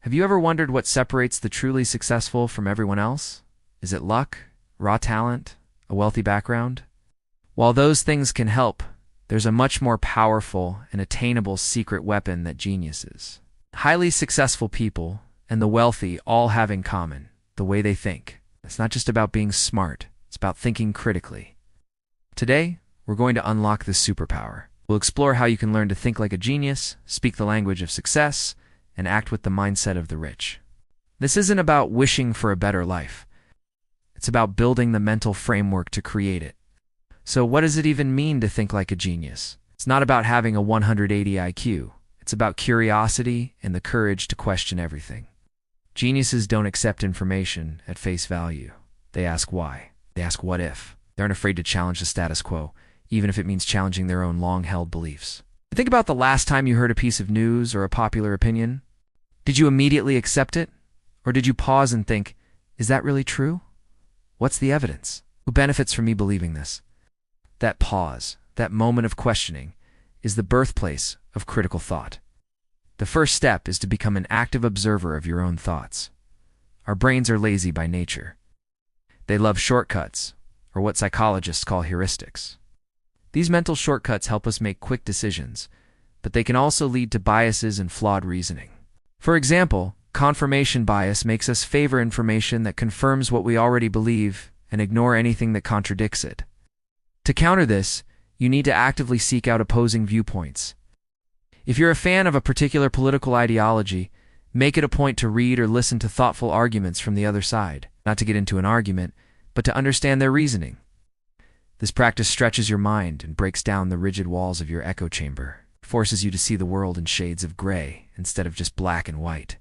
Have you ever wondered what separates the truly successful from everyone else? Is it luck, raw talent, a wealthy background? While those things can help, there's a much more powerful and attainable secret weapon that geniuses. Highly successful people and the wealthy all have in common the way they think. It's not just about being smart, it's about thinking critically. Today, we're going to unlock this superpower. We'll explore how you can learn to think like a genius, speak the language of success, and act with the mindset of the rich. This isn't about wishing for a better life. It's about building the mental framework to create it. So what does it even mean to think like a genius? It's not about having a 180 IQ. It's about curiosity and the courage to question everything. Geniuses don't accept information at face value. They ask why. They ask what if. They aren't afraid to challenge the status quo, even if it means challenging their own long-held beliefs. Think about the last time you heard a piece of news or a popular opinion. Did you immediately accept it? Or did you pause and think, is that really true? What's the evidence? Who benefits from me believing this? That pause, that moment of questioning, is the birthplace of critical thought. The first step is to become an active observer of your own thoughts. Our brains are lazy by nature. They love shortcuts, or what psychologists call heuristics. These mental shortcuts help us make quick decisions, but they can also lead to biases and flawed reasoning. For example, confirmation bias makes us favor information that confirms what we already believe and ignore anything that contradicts it. To counter this, you need to actively seek out opposing viewpoints. If you're a fan of a particular political ideology, make it a point to read or listen to thoughtful arguments from the other side, not to get into an argument, but to understand their reasoning. This practice stretches your mind and breaks down the rigid walls of your echo chamber, forces you to see the world in shades of gray instead of just black and white.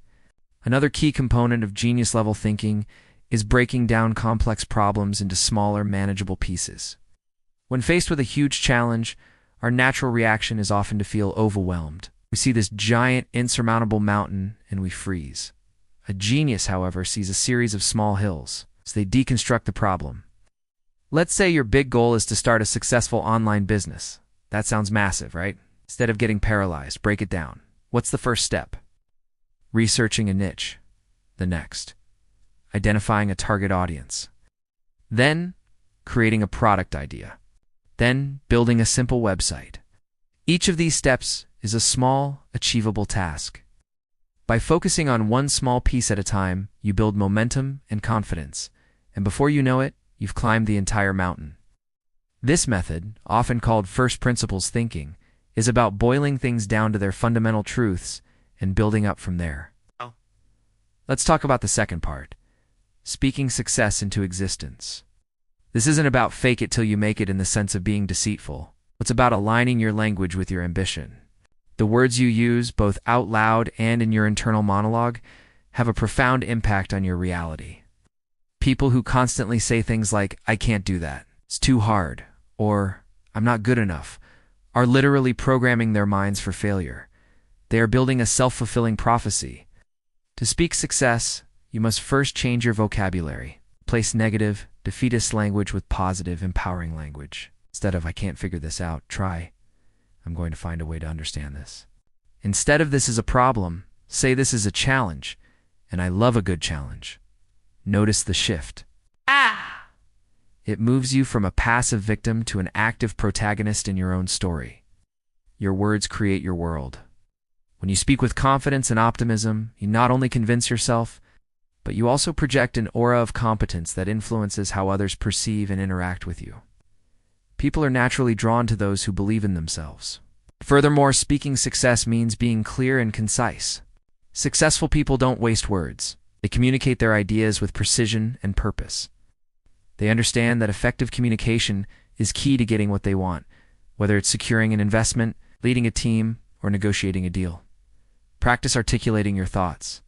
Another key component of genius-level thinking is breaking down complex problems into smaller, manageable pieces. When faced with a huge challenge, our natural reaction is often to feel overwhelmed. We see this giant, insurmountable mountain and we freeze. A genius, however, sees a series of small hills, so they deconstruct the problem. Let's say your big goal is to start a successful online business. That sounds massive, right? Instead of getting paralyzed, break it down. What's the first step? Researching a niche. The next. Identifying a target audience. Then, creating a product idea. Then, building a simple website. Each of these steps is a small, achievable task. By focusing on one small piece at a time, you build momentum and confidence, and before you know it, you've climbed the entire mountain. This method, often called first principles thinking, is about boiling things down to their fundamental truths and building up from there. Let's talk about the second part, speaking success into existence. This isn't about fake it till you make it in the sense of being deceitful. It's about aligning your language with your ambition. The words you use, both out loud and in your internal monologue, have a profound impact on your reality. People who constantly say things like, I can't do that, it's too hard, or I'm not good enough, are literally programming their minds for failure. They are building a self-fulfilling prophecy. To speak success, you must first change your vocabulary. Replace negative, defeatist language with positive, empowering language. Instead of, I can't figure this out, try, I'm going to find a way to understand this. Instead of this is a problem, say this is a challenge, and I love a good challenge. Notice the shift. It moves you from a passive victim to an active protagonist in your own story. Your words create your world. When you speak with confidence and optimism, you not only convince yourself, but you also project an aura of competence that influences how others perceive and interact with you. People are naturally drawn to those who believe in themselves. Furthermore, speaking success means being clear and concise. Successful people don't waste words. They communicate their ideas with precision and purpose. They understand that effective communication is key to getting what they want, whether it's securing an investment, leading a team, or negotiating a deal. Practice articulating your thoughts.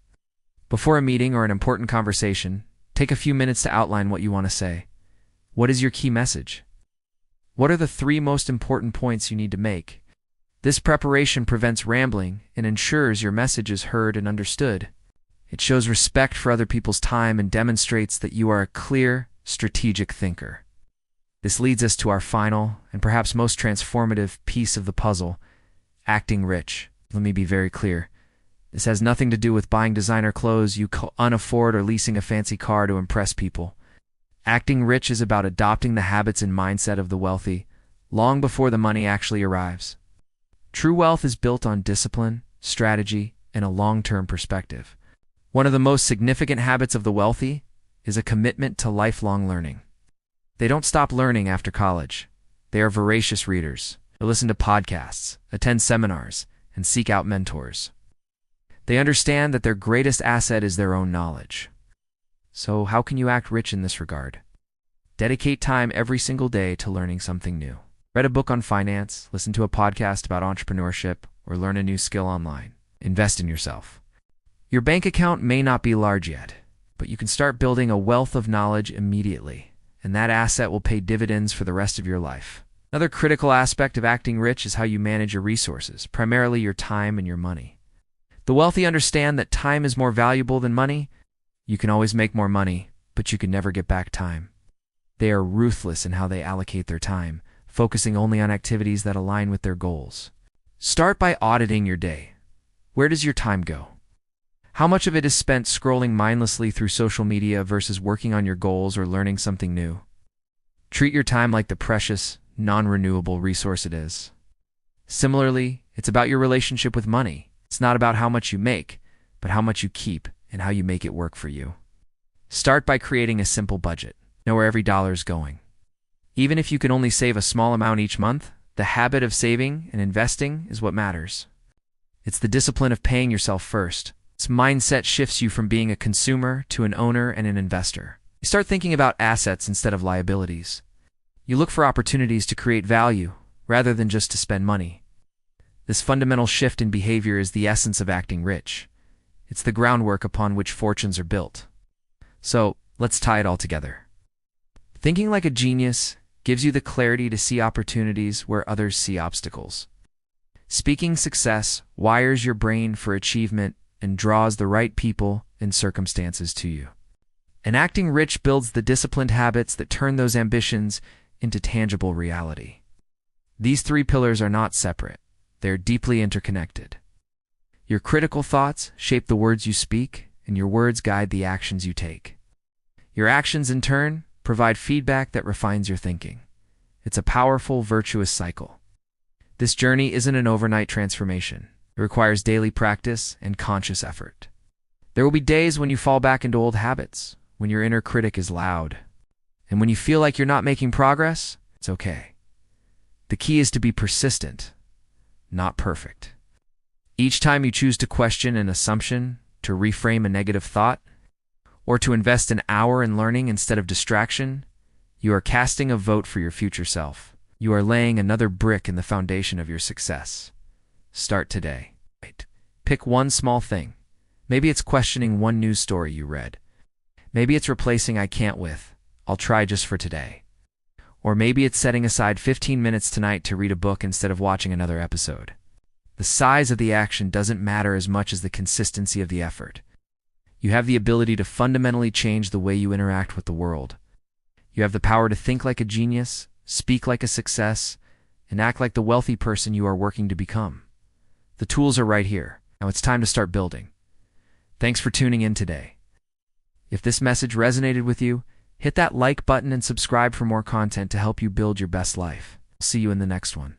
Before a meeting or an important conversation, take a few minutes to outline what you want to say. What is your key message? What are the 3 most important points you need to make? This preparation prevents rambling and ensures your message is heard and understood. It shows respect for other people's time and demonstrates that you are a clear, strategic thinker. This leads us to our final and perhaps most transformative piece of the puzzle, acting rich. Let me be very clear. This has nothing to do with buying designer clothes you can't afford or leasing a fancy car to impress people. Acting rich is about adopting the habits and mindset of the wealthy long before the money actually arrives. True wealth is built on discipline, strategy, and a long-term perspective. One of the most significant habits of the wealthy is a commitment to lifelong learning. They don't stop learning after college. They are voracious readers. They listen to podcasts, attend seminars, and seek out mentors. They understand that their greatest asset is their own knowledge. So how can you act rich in this regard? Dedicate time every single day to learning something new. Read a book on finance, listen to a podcast about entrepreneurship, or learn a new skill online. Invest in yourself. Your bank account may not be large yet, but you can start building a wealth of knowledge immediately, and that asset will pay dividends for the rest of your life. Another critical aspect of acting rich is how you manage your resources, primarily your time and your money. The wealthy understand that time is more valuable than money. You can always make more money, but you can never get back time. They are ruthless in how they allocate their time, focusing only on activities that align with their goals. Start by auditing your day. Where does your time go? How much of it is spent scrolling mindlessly through social media versus working on your goals or learning something new? Treat your time like the precious, non-renewable resource it is. Similarly, it's about your relationship with money. It's not about how much you make, but how much you keep and how you make it work for you. Start by creating a simple budget. Know where every dollar is going. Even if you can only save a small amount each month, the habit of saving and investing is what matters. It's the discipline of paying yourself first. This mindset shifts you from being a consumer to an owner and an investor. You start thinking about assets instead of liabilities. You look for opportunities to create value rather than just to spend money. This fundamental shift in behavior is the essence of acting rich. It's the groundwork upon which fortunes are built. So, let's tie it all together. Thinking like a genius gives you the clarity to see opportunities where others see obstacles. Speaking success wires your brain for achievement and draws the right people and circumstances to you. And acting rich builds the disciplined habits that turn those ambitions into tangible reality. These three pillars are not separate. They're deeply interconnected. Your critical thoughts shape the words you speak, and your words guide the actions you take. Your actions, in turn, provide feedback that refines your thinking. It's a powerful, virtuous cycle. This journey isn't an overnight transformation. It requires daily practice and conscious effort. There will be days when you fall back into old habits, when your inner critic is loud. And when you feel like you're not making progress, it's okay. The key is to be persistent, not perfect. Each time you choose to question an assumption, to reframe a negative thought, or to invest an hour in learning instead of distraction, you are casting a vote for your future self. You are laying another brick in the foundation of your success. Start today. Pick one small thing. Maybe it's questioning one news story you read. Maybe it's replacing "I can't" with "I'll try just for today." Or maybe it's setting aside 15 minutes tonight to read a book instead of watching another episode. The size of the action doesn't matter as much as the consistency of the effort. You have the ability to fundamentally change the way you interact with the world. You have the power to think like a genius, speak like a success, and act like the wealthy person you are working to become. The tools are right here. Now it's time to start building. Thanks for tuning in today. If this message resonated with you, hit that like button and subscribe for more content to help you build your best life. See you in the next one.